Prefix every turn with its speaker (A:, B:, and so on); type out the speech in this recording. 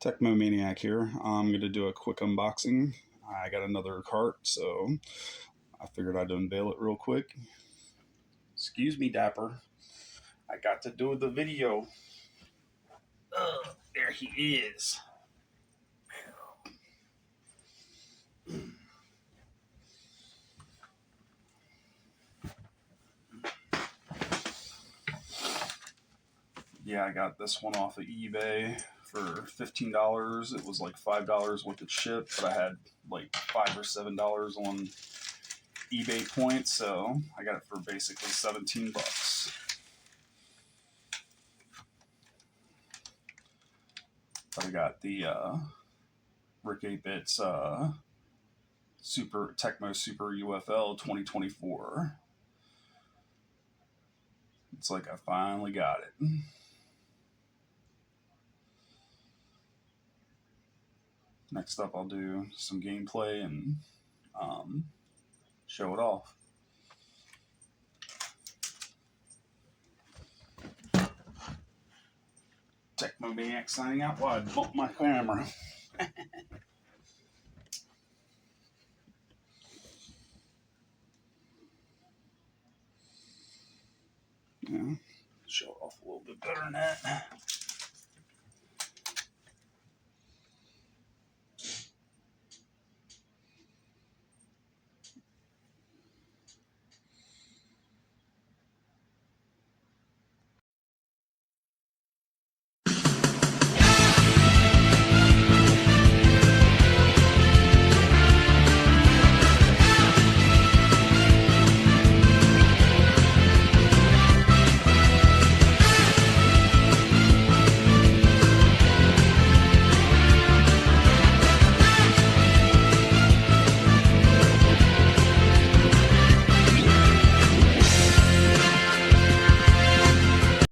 A: Tecmo Maniac here. I'm going to do a quick unboxing. I got another cart, so I figured I'd unveil it real quick. Excuse me, Dapper. I got to do the video. There he is. Yeah, I got this one off of eBay for $15. It was like $5 worth of ship, but I had like $5 or $7 on eBay points, so I got it for basically 17 bucks. But I got the Rick 8-Bits Tecmo Super UFL 2024. It's like I finally got it. Next up, I'll do some gameplay and show it off. Tecmo Maniac signing out while I bump my camera. Yeah, show it off a little bit better than that.